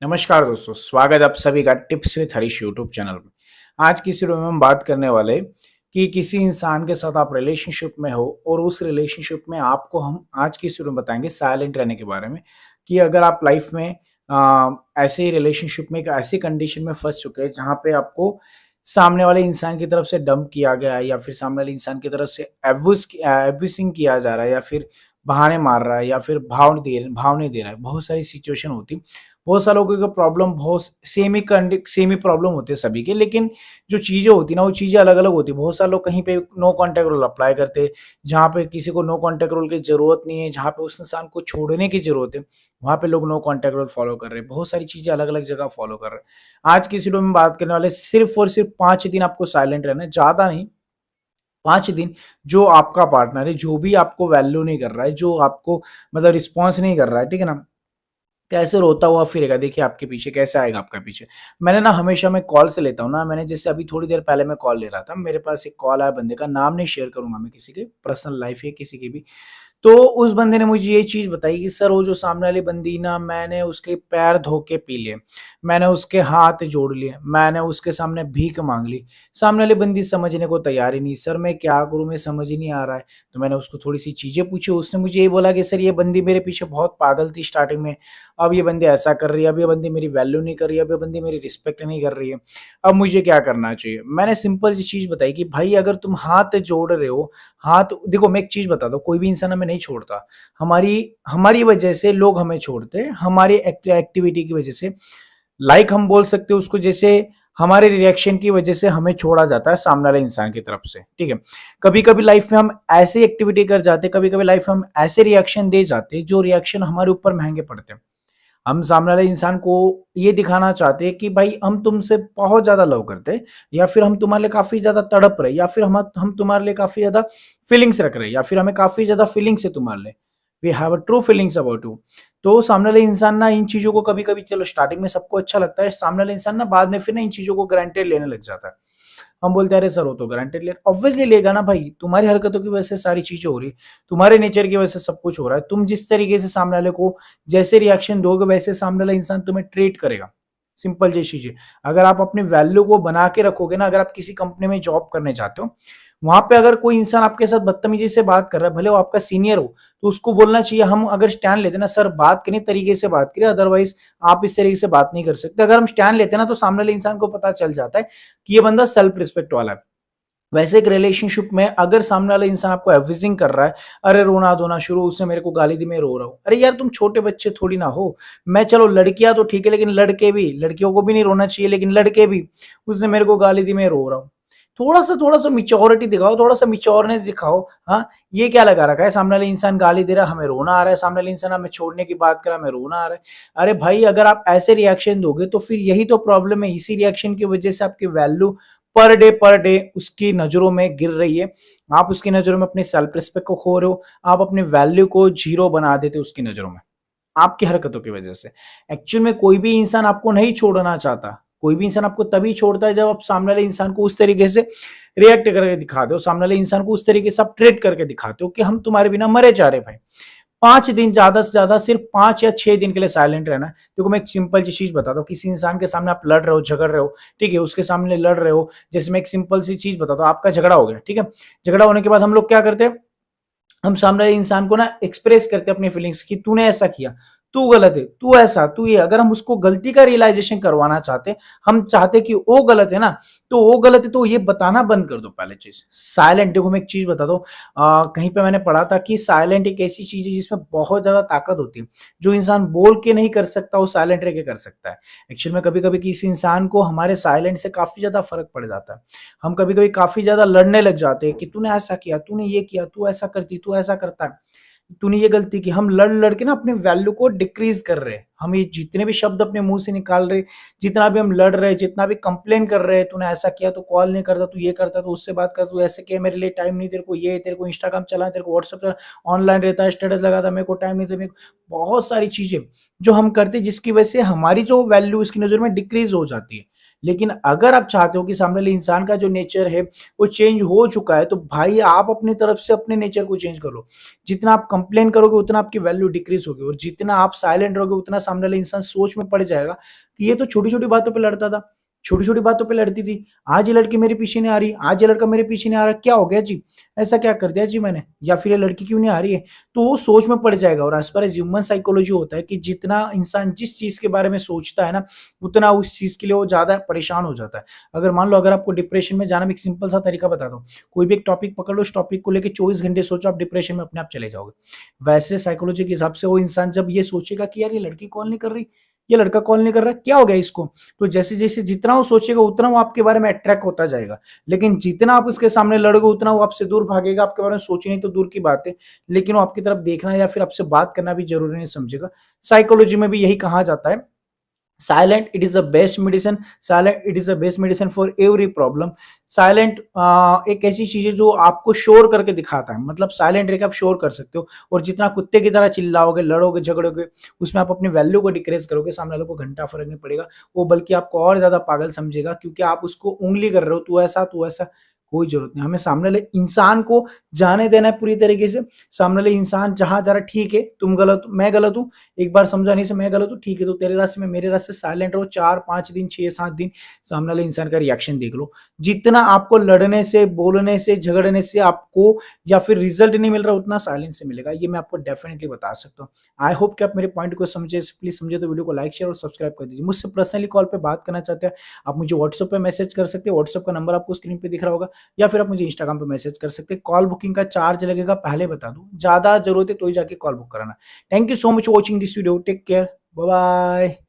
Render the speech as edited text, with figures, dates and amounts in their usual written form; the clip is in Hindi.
नमस्कार दोस्तों, स्वागत है आप सभी का tips with Harish YouTube channel में। आज की इस वीडियो में हम बात करने वाले कि किसी इंसान के साथ आप रिलेशनशिप में हो और उस रिलेशनशिप में आपको हम आज की इस वीडियो में बताएंगे साइलेंट रहने के बारे में कि अगर आप लाइफ में ऐसे ही रिलेशनशिप में एक ऐसी कंडीशन में फंस चुके हैं जहाँ पे आपको सामने वाले इंसान की तरफ से डंप किया गया है या फिर सामने वाले इंसान की तरफ से एब्यूसिंग किया जा रहा है या फिर बहाने मार रहा है या फिर भाव नहीं दे रहा है। बहुत सारी सिचुएशन होती, बहुत सारे लोगों को प्रॉब्लम बहुत सेम ही प्रॉब्लम होते हैं सभी के, लेकिन जो चीज़ें होती हैं ना, वो चीज़ें अलग-अलग होती हैं। बहुत सारे लोग कहीं पे नो कॉन्टैक्ट रूल अप्लाई करते हैं, जहाँ पे किसी को नो कॉन्टैक्ट रूल की ज़रूरत नहीं है, जहाँ पे उस इंसान को छोड़ने की ज़रूरत है, वहाँ पे लोग नो कॉन्टैक्ट रूल फॉलो कर रहे हैं। बहुत सारी चीज़ें अलग-अलग जगह फॉलो कर रहे हैं। आज की इस वीडियो में बात करने वाले सिर्फ़ और सिर्फ़ 5 दिन आपको साइलेंट रहना है, ज़्यादा नहीं। 5 दिन जो आपका पार्टनर है, जो भी आपको वैल्यू नहीं कर रहा है, जो आपको मतलब रिस्पॉन्स नहीं कर रहा है, ठीक है ना? कैसे रोता हुआ फिरेगा, देखिए आपके पीछे कैसे आएगा आपका पीछे। मैंने ना हमेशा मैं कॉल से लेता हूँ ना, मैंने जैसे अभी थोड़ी देर पहले मैं कॉल ले रहा था, मेरे पास एक कॉल आया बंदे का, नाम नहीं शेयर करूँगा मैं किसी के, पर्सनल लाइफ़ है किसी की भी। तो उस बंदे ने मुझे ये चीज़ बताई कि सर वो जो सामने वाली बंदी ना, मैंने उसके पैर धो के पी लिए, मैंने उसके हाथ जोड़ लिए, मैंने उसके सामने भीख माँग ली। सामने वाली बंदी समझने को तैयार ही नहीं, सर मैं क्या करूँ, मैं समझ ही नहीं आ रहा है। तो मैंने उसको थोड़ी-सी चीज़ें पूछी, उसने मुझे ये बोला कि सर ये बंदी मेरे पीछे बहुत पागल थी स्टार्टिंग में, अब ये बंदी ऐसा कर रही है, अब ये बंदी मेरी वैल्यू नहीं कर रही है, अब ये बंदी मेरी रिस्पेक्ट नहीं कर रही है, अब मुझे क्या करना चाहिए? मैंने सिंपल सी चीज़ बताई कि भाई अगर तुम हाथ जोड़ रहे हो, हाथ देखो, मैं एक चीज़ बताता हूँ, कोई भी इंसान हमें नहीं छोड़ता। हमारी हमारी वजह से लोग हमें छोड़ते हैं, हमारी एक्टिविटी की वजह से। लाइक हम बोल सकते हैं उसको, जैसे हमारे रिएक्शन की वजह से हमें छोड़ा जाता है सामने वाले इंसान की तरफ से, ठीक है? कभी-कभी लाइफ में हम ऐसी एक्टिविटी कर जाते हैं, कभी-कभी लाइफ में हम ऐसे रिएक्शन दे जाते हैं, जो रिएक्शन हमारे ऊपर महँगे पड़ते हैं। हम सामने वाले इंसान को ये दिखाना चाहते हैं कि भाई हम तुमसे बहुत ज़्यादा लव करते हैं, या फिर हम तुम्हारे लिए काफ़ी ज़्यादा तड़प रहे हैं, या फिर हम तुम्हारे लिए काफ़ी ज़्यादा फीलिंग्स रख रहे हैं, या फिर हमें काफ़ी ज़्यादा फीलिंग्स है तुम्हारे लिए। We have a true feelings about you. तो सामने वाले इंसान ना इन चीज़ों को कभी-कभी, चलो स्टार्टिंग में सबको अच्छा लगता है, सामने वाले इंसान ना बाद में फिर ना इन चीज़ों को ग्रांटेड लेने लग जाता है। हम बोलते हैं अरे सर वो तो गारंटेड ले, ऑब्वियसली लेगा ना भाई, तुम्हारी हरकतों की वजह से सारी चीजें हो रही, तुम्हारे नेचर की वजह से सब कुछ हो रहा है। तुम जिस तरीके से सामने वाले को जैसे रिएक्शन दोगे, वैसे सामने वाला इंसान तुम्हें ट्रीट करेगा। सिंपल जी चीज है। अगर आप अपनी वैल्यू को बना के रखोगे ना, अगर आप किसी कंपनी में जॉब करने जाते हो, वहां पे अगर कोई इंसान आपके साथ बदतमीजी से बात कर रहा है, भले वो आपका सीनियर हो, तो उसको बोलना चाहिए, हम अगर स्टैंड लेते ना सर, बात करनी तरीके से बात करिए, अदरवाइज आप इस तरीके से बात नहीं कर सकते। अगर हम स्टैंड लेते ना, तो सामने वाले इंसान को पता चल जाता है कि ये बंदा सेल्फ रिस्पेक्ट वाला है। वैसे एक रिलेशनशिप में अगर सामने वाला इंसान आपको एवरीथिंग कर रहा है, अरे रोना धोना शुरू, उसने मेरे को गाली दी, मैं रो रहा हूँ, अरे यार तुम छोटे बच्चे थोड़ी ना हो। मैं चलो लड़कियां तो ठीक है, लेकिन लड़के भी, लड़कियों को भी नहीं रोना चाहिए, लेकिन लड़के भी, उसने मेरे को गाली दी, मैं रो रहा हूँ। थोड़ा सा मिच्योरिटी दिखाओ, थोड़ा सा मिच्योरनेस दिखाओ। हाँ, ये क्या लगा रखा है, सामने वाले इंसान गाली दे रहा है, हमें रोना आ रहा है, सामने वाले इंसान हमें छोड़ने की बात कर रहा है, हमें रोना आ रहा है। अरे भाई, अगर आप ऐसे रिएक्शन दोगे तो फिर यही तो प्रॉब्लम है, इसी रिएक्शन की वजह से आपकी वैल्यू पर डे उसकी नजरों में गिर रही है। आप उसकी नजरों में अपने सेल्फ रिस्पेक्ट को खो रहे हो, आप अपनी वैल्यू को जीरो बना देते हो उसकी नजरों में, आपकी हरकतों की वजह से। एक्चुअल में कोई भी इंसान आपको नहीं छोड़ना चाहता, कोई भी इंसान आपको तभी छोड़ता है जब आप सामने वाले इंसान को उस तरीके से रिएक्ट करके दिखाते हो, सामने वाले इंसान को उस तरीके से आप ट्रीट करके दिखाते हो कि हम तुम्हारे बिना मरे जा रहे भाई। 5 दिन, ज़्यादा से ज़्यादा सिर्फ 5 या 6 दिन के लिए साइलेंट रहना है। देखो, मैं एक सिंपल सी चीज़ बताता हूँ, किसी इंसान के सामने आप लड़ रहे हो, झगड़ रहे हो, ठीक है? उसके सामने लड़ रहे हो, जैसे मैं एक सिंपल सी चीज़ बताता हूँ, आपका झगड़ा हो गया, ठीक है? झगड़ा होने के बाद हम लोग क्या करते हैं, हम सामने वाले इंसान को ना एक्सप्रेस करते हैं अपनी फीलिंग्स कि तूने ऐसा किया, तू गलत है, तू ऐसा, तू ये। अगर हम उसको गलती का रियलाइजेशन करवाना चाहते, हम चाहते कि वो गलत है ना, तो वो गलत है, तो ये बताना बंद कर दो पहले चीज। साइलेंट, देखो मैं एक चीज बता दो, कहीं पे मैंने पढ़ा था कि साइलेंट एक ऐसी चीज है जिसमें बहुत ज्यादा ताकत होती है। जो इंसान बोल के नहीं कर सकता, वो साइलेंट रह के कर सकता है। एक्चुअल में कभी कभी किसी इंसान को हमारे साइलेंट से काफी ज्यादा फर्क पड़ जाता है। हम कभी कभी काफी ज्यादा लड़ने लग जाते हैं कि तूने ऐसा किया, तूने ये किया, तू ऐसा करती, तू ऐसा करता है, तूने ये गलती की। हम लड़ लड़ के ना अपने वैल्यू को डिक्रीज कर रहे हैं। हम ये जितने भी शब्द अपने मुंह से निकाल रहे, जितना भी हम लड़ रहे, जितना भी कंप्लेन कर रहे हैं, तूने ऐसा किया, तो कॉल नहीं करता, तू ये करता, तो उससे बात कर, तू ऐसे किया, मेरे लिए टाइम नहीं, तेरे को ये, तेरे को इंस्टाग्राम चला, तेरे को व्हाट्सएप चला, ऑनलाइन रहता है, स्टेटस लगाता, मेरे को टाइम नहीं था, मेरे को बहुत सारी चीजें जो हम करते, जिसकी वजह से हमारी जो वैल्यू उसकी नजर में डिक्रीज हो जाती है। लेकिन अगर आप चाहते हो कि सामने वाले इंसान का जो नेचर है वो चेंज हो चुका है, तो भाई आप अपनी तरफ से अपने नेचर को चेंज करो। जितना आप कंप्लेन करोगे उतना आपकी वैल्यू डिक्रीज होगी, और जितना आप साइलेंट रहोगे उतना सामने वाला इंसान सोच में पड़ जाएगा कि ये तो छोटी-छोटी बातों पे लड़ता था, छोटी-छोटी बातों पे लड़ती थी, आज ये लड़की मेरे पीछे नहीं आ रही, आज ये लड़का मेरे पीछे नहीं आ रहा, क्या हो गया जी? ऐसा क्या कर दिया जी मैंने? या फिर ये लड़की क्यों नहीं आ रही है? तो वो सोच में पड़ जाएगा। और as far as human psychology होता है कि जितना इंसान जिस चीज़ के बारे में सोचता है ना, उतना उस चीज़ के लिए वो ज़्यादा परेशान हो जाता है। अगर मान लो, अगर आपको डिप्रेशन में जाना में एक सिंपल सा तरीका बताता हूँ, कोई भी एक टॉपिक पकड़ लो, उस टॉपिक को लेके 24 घंटे सोचो, आप डिप्रेशन में अपने आप चले जाओगे। वैसे साइकोलॉजी के हिसाब से वो इंसान जब ये सोचेगा कि यार ये लड़की कॉल नहीं कर रही, ये लड़का कॉल नहीं कर रहा, क्या हो गया इसको? तो जैसे-जैसे जितना वो सोचेगा उतना वो आपके बारे में अट्रैक्ट होता जाएगा। लेकिन जितना आप उसके सामने लड़ोगे उतना वो आपसे दूर भागेगा, आपके बारे में सोचे नहीं तो दूर की बात है, लेकिन वो आपकी तरफ देखना या फिर आपसे बात करना भी ज़रूरी नहीं समझेगा। साइकोलॉजी में भी यही कहा जाता है, silent it is the best medicine, silent it is the best medicine for every problem. Silent एक ऐसी चीज है जो आपको शोर करके दिखाता है, मतलब साइलेंट रह के आप शोर कर सकते हो, और जितना कुत्ते की तरह चिल्लाओगे, लड़ोगे, झगड़ोगे, उसमें आप अपनी वैल्यू को डिक्रेज करोगे, सामने वाले को घंटा फर्क नहीं पड़ेगा, वो बल्कि आपको और ज्यादा पागल समझेगा, क्योंकि आप उसको उंगली कर रहे हो, तू ऐसा। कोई जरूरत नहीं, हमें सामने वाले इंसान को जाने देना है पूरी तरीके से। सामने वाले इंसान जहां जा रहा, ठीक है तुम गलत हो, मैं गलत हूँ, एक बार समझाने से मैं गलत हूँ, ठीक है, तो तेरे रास्ते में मेरे रास्ते, साइलेंट रहो, 4-5 दिन, 6-7 दिन, सामने वाले इंसान का रिएक्शन देख लो। जितना आपको लड़ने से, बोलने से, झगड़ने से आपको या फिर रिजल्ट नहीं मिल रहा, उतना साइलेंस से मिलेगा, ये मैं आपको डेफिनेटली बता सकता हूँ। आई होप कि आप मेरे पॉइंट को समझे, प्लीज समझे तो वीडियो को लाइक, शेयर और सब्सक्राइब कर दीजिए। मुझसे पर्सनली कॉल पे बात करना चाहते हैं, आप मुझे व्हाट्सएप पे मैसेज कर सकते हैं, व्हाट्सएप का नंबर आपको स्क्रीन पे दिख रहा होगा, या फिर आप मुझे इंस्टाग्राम पे मैसेज कर सकते हैं। कॉल बुकिंग का चार्ज लगेगा, पहले बता दूं, ज्यादा जरूरत है तो ही जाके कॉल बुक कराना। Thank you so much for watching this video, take care, bye bye.